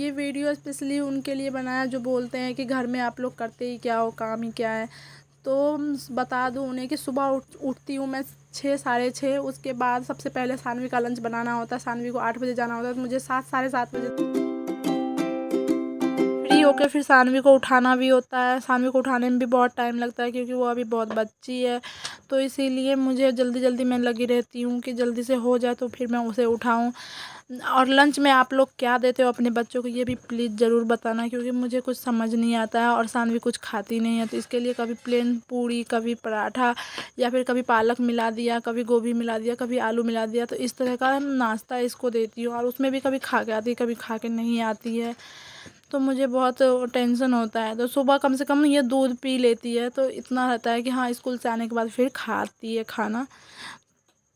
ये video specially उनके लिए बनाया जो बोलते हैं कि घर में आप लोग करते ही क्या हो, काम ही क्या है। तो बता दूँ उन्हें कि सुबह उठती हूँ मैं 6 साढ़े 6। उसके बाद सबसे पहले सानवी का लंच बनाना होता है। सानवी को 8 बजे जाना होता है, तो मुझे 7 साढ़े 7 बजे फ्री होके फिर सानवी को उठाना भी होता है। सानवी को उठाने में भी बहुत टाइम लगता है क्योंकि वो अभी बहुत बच्ची है, तो इसीलिए मुझे जल्दी जल्दी मैं लगी रहती हूँ कि जल्दी से हो जाए तो फिर मैं उसे उठाऊँ। और लंच में आप लोग क्या देते हो अपने बच्चों को, ये भी प्लीज़ ज़रूर बताना, क्योंकि मुझे कुछ समझ नहीं आता है और सानवी कुछ खाती नहीं है। तो इसके लिए कभी प्लेन पूरी, कभी पराठा, या फिर कभी पालक मिला दिया, कभी गोभी मिला दिया, कभी आलू मिला दिया। तो इस तरह का नाश्ता इसको देती हूँ और उसमें भी कभी खा के आती है, कभी खा के नहीं आती है। तो मुझे बहुत टेंशन होता है। तो सुबह कम से कम ये दूध पी लेती है, तो इतना रहता है कि हाँ स्कूल से आने के बाद फिर खाती है खाना।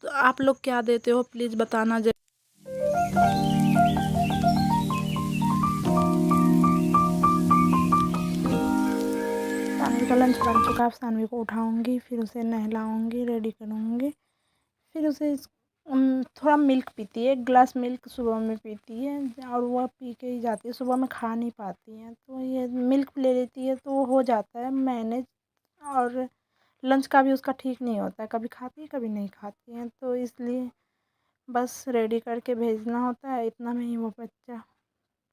तो आप लोग क्या देते हो प्लीज़ बताना। सानवी का लंच बन चुका है। सानवी को उठाऊंगी, फिर उसे नहलाऊंगी, रेडी करूंगी, फिर उसे थोड़ा मिल्क पीती है, 1 गिलास मिल्क सुबह में पीती है और वह पी के ही जाती है। सुबह में खा नहीं पाती है, तो ये मिल्क ले लेती है तो हो जाता है मैनेज। और लंच का भी उसका ठीक नहीं होता है, कभी खाती है कभी नहीं खाती है, तो इसलिए बस रेडी करके भेजना होता है। इतना में ही वो बच्चा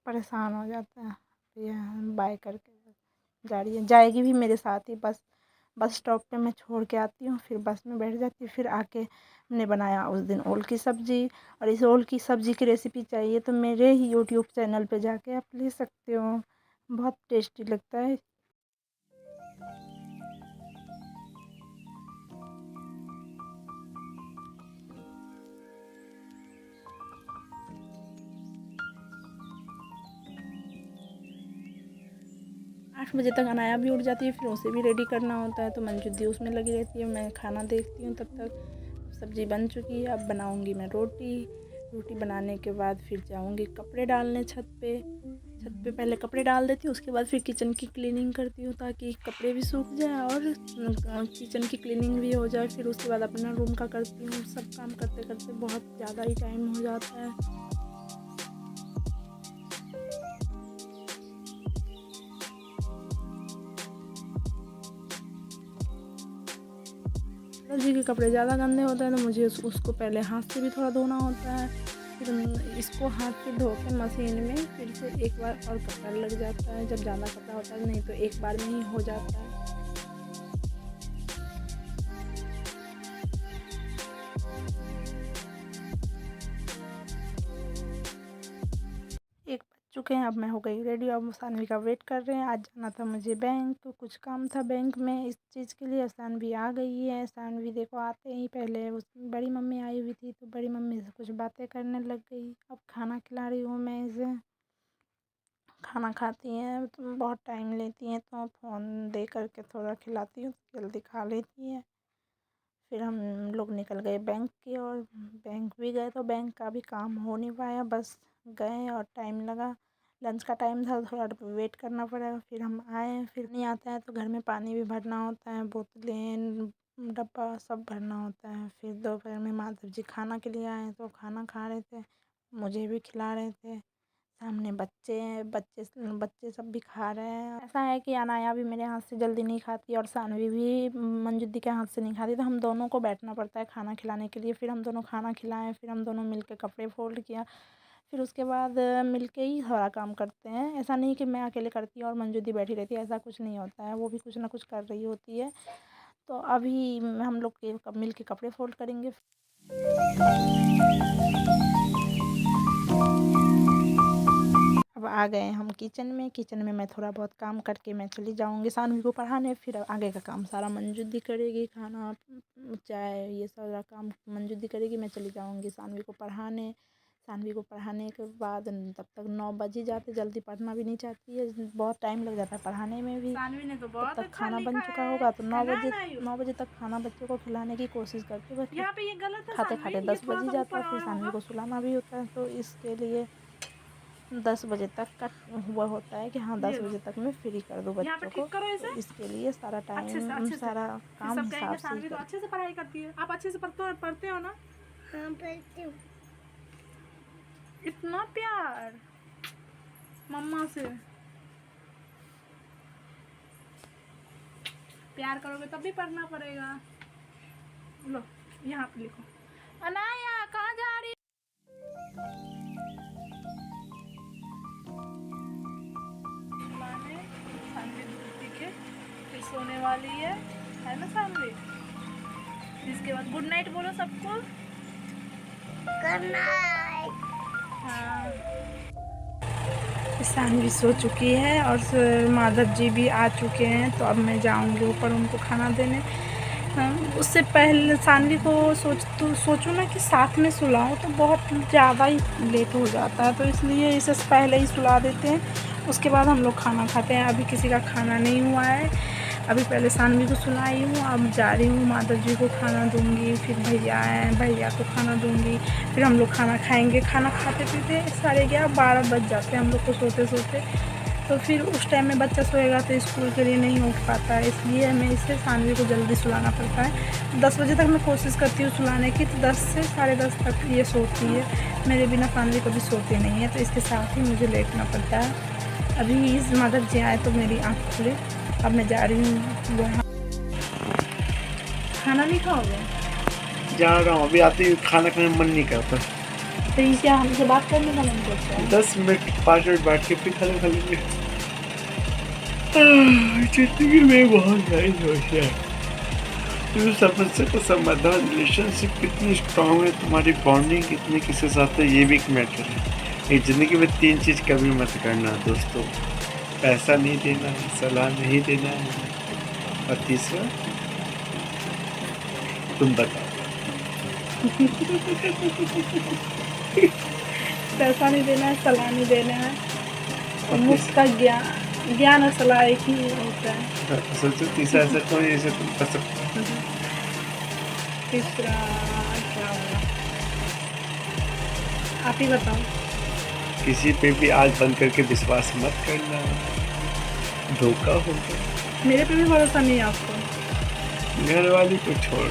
परेशान हो जाता है। ये बाय करके जा रही है, जाएगी भी मेरे साथ ही। बस स्टॉप पे मैं छोड़ के आती हूँ, फिर बस में बैठ जाती हूँ। फिर आके हमने बनाया उस दिन ओल की सब्ज़ी, और इस ओल की सब्ज़ी की रेसिपी चाहिए तो मेरे ही यूट्यूब चैनल पे जाके आप ले सकते हो, बहुत टेस्टी लगता है। आठ बजे तक अनाया भी उठ जाती है, फिर उसे भी रेडी करना होता है, तो मंजू दी उसमें लगी रहती है, मैं खाना देखती हूँ। तब तक सब्ज़ी बन चुकी है। अब बनाऊँगी मैं रोटी बनाने के बाद फिर जाऊँगी कपड़े डालने छत पे पहले कपड़े डाल देती हूँ, उसके बाद फिर किचन की क्लीनिंग करती हूँ ताकि कपड़े भी सूख जाए और किचन की क्लीनिंग भी हो जाए। फिर उसके बाद अपना रूम का करती हूँ। सब काम करते करते बहुत ज़्यादा ही टाइम हो जाता है। सब्जी के कपड़े ज़्यादा गंदे होते हैं तो मुझे उसको पहले हाथ से भी थोड़ा धोना होता है। फिर इसको हाथ से धो के मशीन में फिर से एक बार और कपड़ा लग जाता है, जब ज़्यादा कपड़ा होता है, नहीं तो एक बार में ही हो जाता है। एक बज चुके हैं, अब मैं हो गई रेडी। अब सानवी का वेट कर रहे हैं। आज जाना था मुझे बैंक, तो कुछ काम था बैंक में, इस चीज़ के लिए सानवी आ गई है। सानवी देखो आते ही पहले उस बड़ी मम्मी आई हुई थी, तो बड़ी मम्मी से कुछ बातें करने लग गई। अब खाना खिला रही हूँ मैं इसे। खाना खाती हैं तो बहुत टाइम लेती हैं, तो फ़ोन दे करके थोड़ा खिलाती हूँ, जल्दी खा लेती है। फिर हम लोग निकल गए बैंक की ओर। बैंक भी गए तो बैंक का भी काम हो नहीं पाया, बस गए और टाइम लगा। लंच का टाइम था, थोड़ा वेट करना पड़ा। फिर हम आए, फिर नहीं आता है तो घर में पानी भी भरना होता है, बोतलें डब्बा सब भरना होता है। फिर दोपहर में माधव जी खाना के लिए आए तो खाना खा रहे थे, मुझे भी खिला रहे थे। सामने बच्चे हैं, बच्चे सब भी खा रहे हैं। ऐसा है कि अनाया भी मेरे हाथ से जल्दी नहीं खाती और सानवी भी मंजू दी के हाथ से नहीं खाती, तो हम दोनों को बैठना पड़ता है खाना खिलाने के लिए। फिर हम दोनों खाना खिलाएं, फिर हम दोनों मिल के कपड़े फोल्ड किया, फिर उसके बाद मिल के ही सारा काम करते हैं। ऐसा नहीं कि मैं अकेले करती हूँ और मंजू दी बैठी रहती है, ऐसा कुछ नहीं होता है, वो भी कुछ ना कुछ कर रही होती है। तो अभी हम लोग के मिल के कपड़े फोल्ड करेंगे। अब आ गए हम किचन में मैं थोड़ा बहुत काम करके मैं चली जाऊँगी सानवी को पढ़ाने। फिर आगे का काम सारा मंजू दी करेगी, खाना चाय ये सारा काम मंजू दी करेगी। मैं चली जाऊँगी सानवी को पढ़ाने। सानवी को पढ़ाने के बाद तब तक 9 बज ही जाते, जल्दी पढ़ना भी नहीं चाहती है, बहुत टाइम लग जाता है पढ़ाने में भी। सानवी ने तो तब बहुत तक अच्छा खाना बन लिखा चुका है। होगा, तो है ना 9 बजे तक खाना बच्चों को खिलाने की कोशिश करती हूँ। यहाँ पे ये गलत है खाते सानवी, खाते ये 10 थोड़ा बज ही सा जाता ऊपर है। फिर और सानवी होगा। को सुलाना भी होता है, तो इसके लिए 10 बजे तक का हुआ होता है कि हाँ 10 ये लो, बजे तक मैं फ्री कर दूँ यहाँ पे बच्चों को। ठीक करो तो इसे इसके लिए सारा अच्छे से टाइम अच्छे से। सारा फिर काम सब हिसाब कहेंगे से ही सानवी तो कर। अच्छे से पढ़ाई करती है। आप अच्छे से पढ़ते हो ना? हाँ पढ़ती हूँ। इतना प्यार। मम्मा से प्यार करोगे तब भी पढ़ना पड़ेगा। लो यहाँ पे लिखो। अनाया कहाँ जा रही माने सानवी दूध पी के फिर सोने वाली है ना सानवी। इसके बाद गुड नाइट बोलो सबको। Good night. हाँ सानवी सो चुकी है और माधव जी भी आ चुके हैं, तो अब मैं जाऊंगी ऊपर उनको खाना देने। उससे पहले सानवी को सोचूं ना कि साथ में सुलाऊं तो बहुत ज़्यादा ही लेट हो जाता है, तो इसलिए इसे पहले ही सुला देते हैं, उसके बाद हम लोग खाना खाते हैं। अभी किसी का खाना नहीं हुआ है, अभी पहले सानवी को सुलाई हूँ, अब जा रही हूँ माधव जी को खाना दूंगी, फिर भैया हैं भैया को खाना दूंगी, फिर हम लोग खाना खाएंगे। खाना खाते पीते 11:30-12 बज जाते हैं हम लोग को सोते सोते, तो फिर उस टाइम में बच्चा सोएगा तो स्कूल के लिए नहीं उठ पाता है, इसलिए हमें इसे सानवी को जल्दी सुलाना पड़ता है। 10 बजे तक मैं कोशिश करती हूँ सुलाने की, तो 10 से 10:30 तक ये सोती है। मेरे बिना सानवी कभी सोती नहीं है, तो इसके साथ ही मुझे लेटना पड़ता है। अभी इस माधव जी आए तो मेरी आँख खुले। अब मैं जा रही हूँ वहाँ। खाना नहीं खाओगे? जा रहा हूँ, अभी आते ही खाना खाने में मन नहीं करता। तो ये क्या हमसे बात करने का मन करता है? 10 मिनट 5 मिनट बैठ के फिर खाना खा लेंगे। जिंदगी में बहुत सारी समस्या है, तो समस्या का समाधान रिलेशनशिप कितनी स्ट्रांग है, तुम्हारी बॉन्डिंग कितनी किसी साथ है, ये भी एक मैटर है। एक ज़िंदगी में 3 चीज़ कभी मत करना दोस्तों, पैसा नहीं देना है, सलाह नहीं देना है, और तीसरा तुम बताओ। पैसा नहीं देना है, सलाह नहीं देना है, और मुफ्त का ज्ञान और सलाह एक ही होता है। सोचो तीसरा ऐसा कोई ऐसे तुम कर सकते हो। तीसरा क्या होगा आप ही बताओ। किसी पे भी आज बंद करके विश्वास मत करना, धोखा होगा। मेरे पे भी भरोसा नहीं है आपको? घर वाली को छोड़,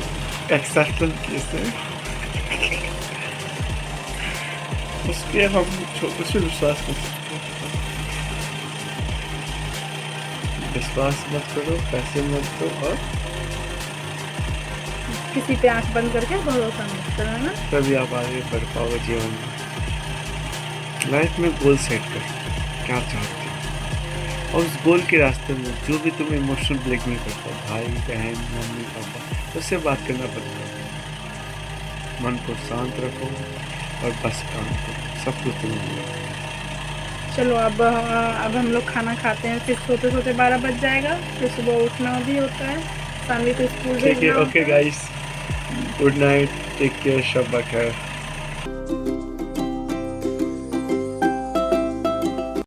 एक्सेप्शन केस है, उसके हम छोटे से विश्वास कर सकते हैं। विश्वास मत करो, पैसे मत दो, और किसी पे आंख बंद करके भरोसा मत करना ना, तभी आप आगे बढ़ पाओगे जीवन में। लाइफ में गोल सेट कर, क्या चाहते हो, और उस गोल के रास्ते में जो भी तुम्हें इमोशनल ब्लैकमेल करता है, भाई बहन मम्मी पापा, उससे बात करना पड़ता है। मन को शांत रखो और बस काम करो, सब कुछ तुम्हें मिलेगा। चलो अब हम लोग खाना खाते हैं, फिर सोते सोते 12 बज जाएगा, फिर सुबह उठना भी होता है, सानवी को स्कूल ठीक है, भेजना ओके होता है। Guys, good night, take care, शब बखैर।